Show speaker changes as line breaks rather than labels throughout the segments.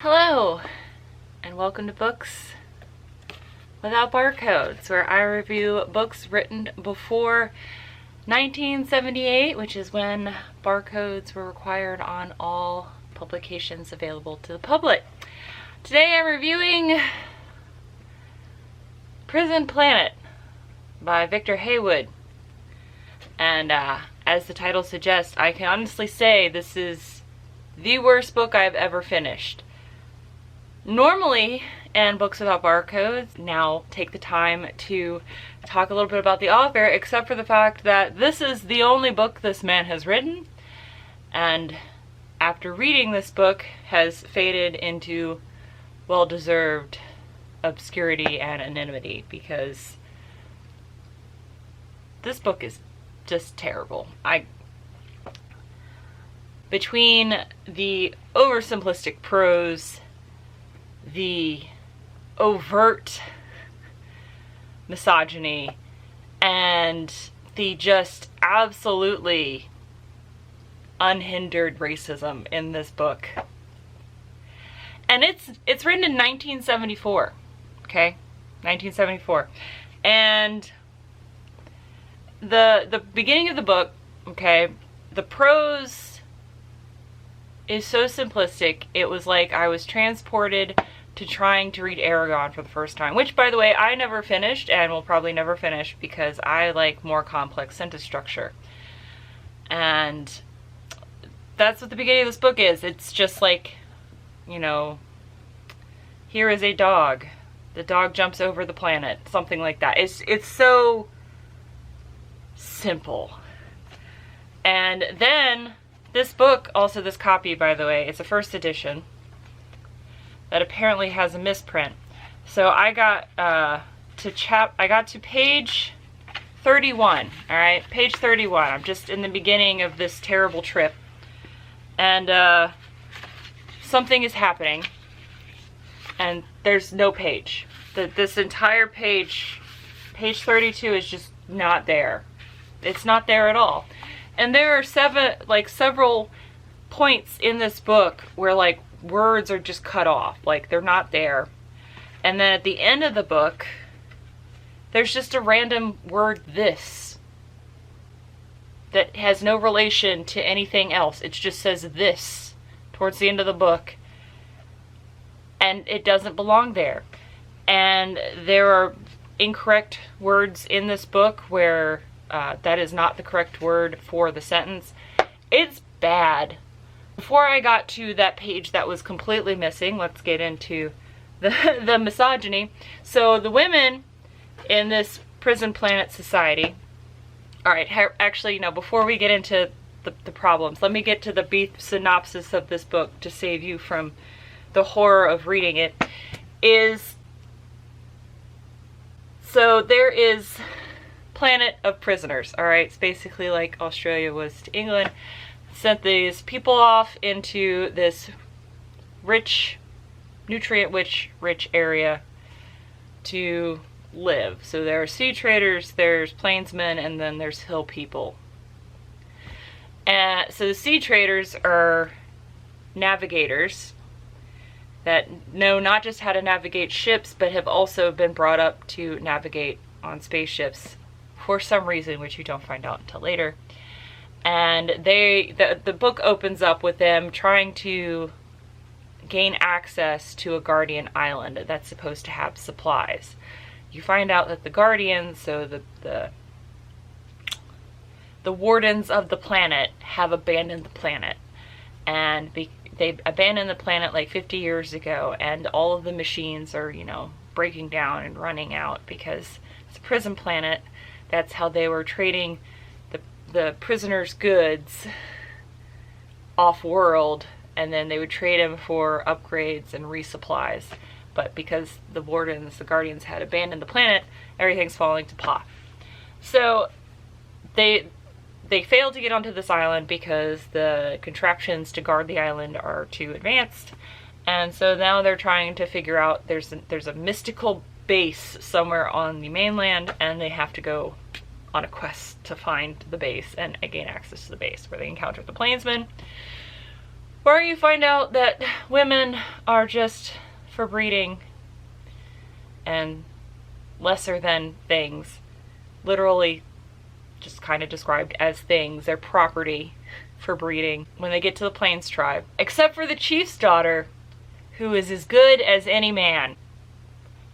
Hello, and welcome to Books Without Barcodes, where I review books written before 1978, which is when barcodes were required on all publications available to the public. Today I'm reviewing Prison Planet by Victor Heywood. And as the title suggests, I can honestly say this is the worst book I've ever finished. Normally, and Books Without Barcodes now take the time to talk a little bit about the author, except for the fact that this is the only book this man has written, and after reading this book has faded into well-deserved obscurity and anonymity, because this book is just terrible. Between the oversimplistic prose, the overt misogyny, and the just absolutely unhindered racism in this book. And it's written in 1974, okay? 1974. And the beginning of the book, okay, the prose is so simplistic, it was like I was transported to trying to read Aragon for the first time, which, by the way, I never finished and will probably never finish because I like more complex sentence structure. And that's what the beginning of this book is. It's just like, you know, here is a dog. The dog jumps over the planet. Something like that. It's so simple. And then this book, also this copy, by the way, it's a first edition that apparently has a misprint. So I got to page 31. All right, page 31. I'm just in the beginning of this terrible trip, and something is happening, and there's no page. This entire page 32, is just not there. It's not there at all. And there are several points in this book where like words are just cut off, like they're not there. And then at the end of the book, there's just a random word, this, that has no relation to anything else. It just says this towards the end of the book, and it doesn't belong there. And there are incorrect words in this book where that is not the correct word for the sentence. It's bad. Before I got to that page that was completely missing, let's get into the misogyny. So the women in this Prison Planet society, alright, actually, no, before we get into the problems, let me get to the brief synopsis of this book to save you from the horror of reading it. So there is planet of prisoners, alright? It's basically like Australia was to England. Sent these people off into this rich, nutrient-rich area to live. So there are sea traders, there's plainsmen, and then there's hill people. And so the sea traders are navigators that know not just how to navigate ships, but have also been brought up to navigate on spaceships for some reason, which you don't find out until later. And the book opens up with them trying to gain access to a guardian island that's supposed to have supplies. You find out that the guardians, so the wardens of the planet, have abandoned the planet. And they abandoned the planet like 50 years ago, and all of the machines are, you know, breaking down and running out because it's a prison planet. That's how they were trading the prisoners' goods off-world, and then they would trade them for upgrades and resupplies. But because the wardens, the guardians, had abandoned the planet, everything's falling to pot. So they failed to get onto this island because the contraptions to guard the island are too advanced. And so now they're trying to figure out there's a mystical base somewhere on the mainland, and they have to go on a quest to find the base and gain access to the base, where they encounter the plainsmen, where you find out that women are just for breeding and lesser than things. Literally just kind of described as things. They're property for breeding when they get to the Plains tribe. Except for the chief's daughter, who is as good as any man.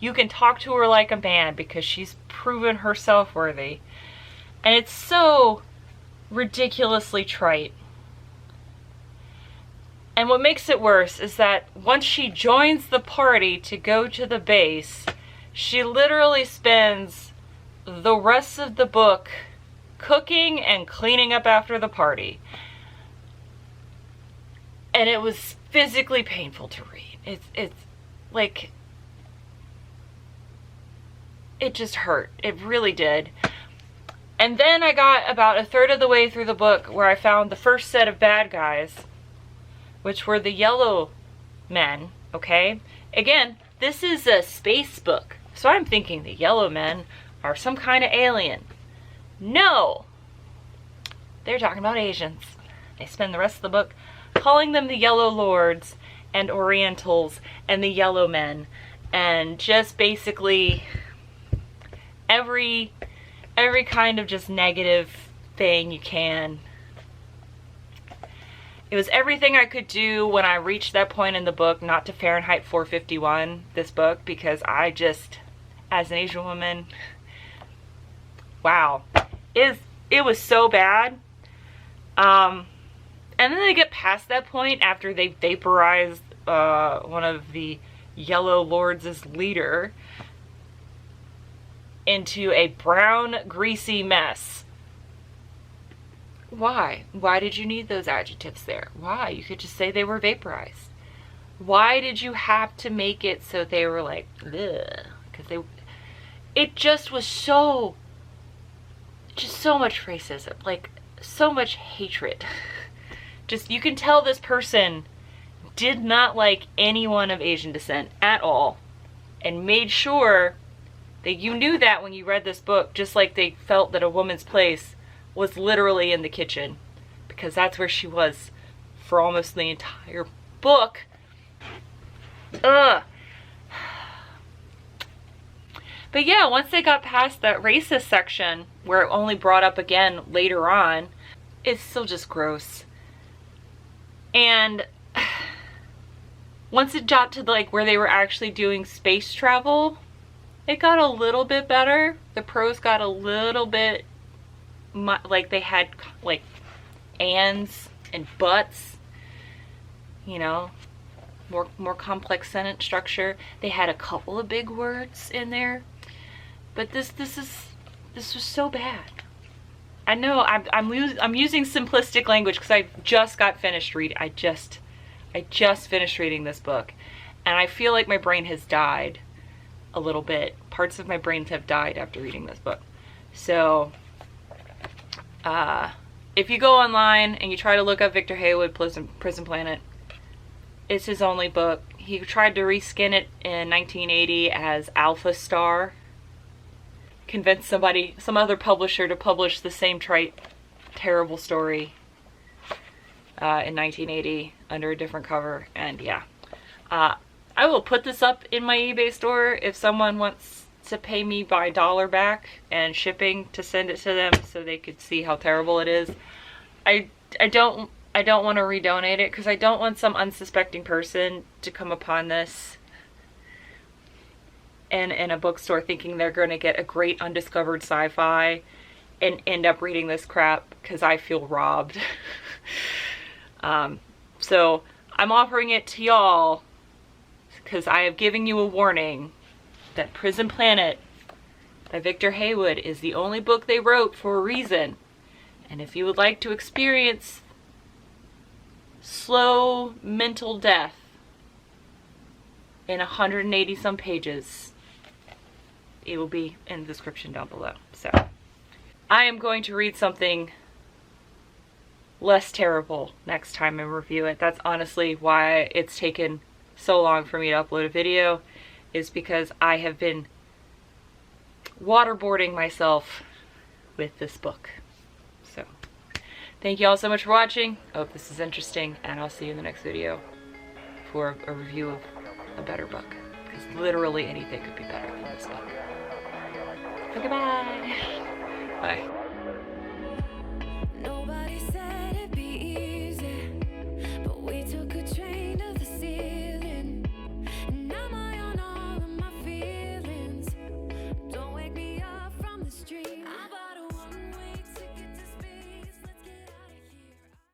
You can talk to her like a man because she's proven herself worthy. And it's so ridiculously trite. And what makes it worse is that once she joins the party to go to the base, she literally spends the rest of the book cooking and cleaning up after the party. And it was physically painful to read. It's like, it just hurt. It really did. And then I got about a third of the way through the book where I found the first set of bad guys, which were the yellow men, okay? Again, this is a space book, so I'm thinking the yellow men are some kind of alien. No! They're talking about Asians. They spend the rest of the book calling them the Yellow Lords and Orientals and the Yellow Men, and just basically every kind of just negative thing you can. It was everything I could do when I reached that point in the book not to Fahrenheit 451 this book, because I just, as an Asian woman, wow, it was so bad. And then they get past that point after they vaporized one of the Yellow Lords' leader into a brown, greasy mess. Why? Why did you need those adjectives there? Why? You could just say they were vaporized. Why did you have to make it so they were like, ugh? Because it just was so much racism, like so much hatred. Just, you can tell this person did not like anyone of Asian descent at all, and made sure that you knew that when you read this book, just like they felt that a woman's place was literally in the kitchen, because that's where she was for almost the entire book. Ugh. But yeah, once they got past that racist section, where it only brought up again later on, it's still just gross. And once it got to like where they were actually doing space travel, it got a little bit better. The prose got a little bit, like they had like ands and buts, you know, more complex sentence structure. They had a couple of big words in there, but this was so bad. I know I'm using simplistic language because I just got finished reading. I just finished reading this book, and I feel like my brain has died a little bit. Parts of my brains have died after reading this book. So if you go online and you try to look up Victor Heywood Prison Planet, it's his only book. He tried to reskin it in 1980 as Alpha Star. Convinced some other publisher to publish the same trite, terrible story in 1980 under a different cover. And yeah, I will put this up in my eBay store if someone wants to pay me by dollar back and shipping to send it to them so they could see how terrible it is. I don't want to redonate it because I don't want some unsuspecting person to come upon this in a bookstore thinking they're going to get a great undiscovered sci-fi and end up reading this crap, because I feel robbed. So I'm offering it to y'all because I have given you a warning that Prison Planet by Victor Heywood is the only book they wrote for a reason. And if you would like to experience slow mental death in 180 some pages, it will be in the description down below. So I am going to read something less terrible next time I review it. That's honestly why it's taken so long for me to upload a video, is because I have been waterboarding myself with this book. So Thank you all so much for watching. I hope this is interesting, and I'll see you in the next video for a review of a better book. Because literally anything could be better than this book. So goodbye. Bye.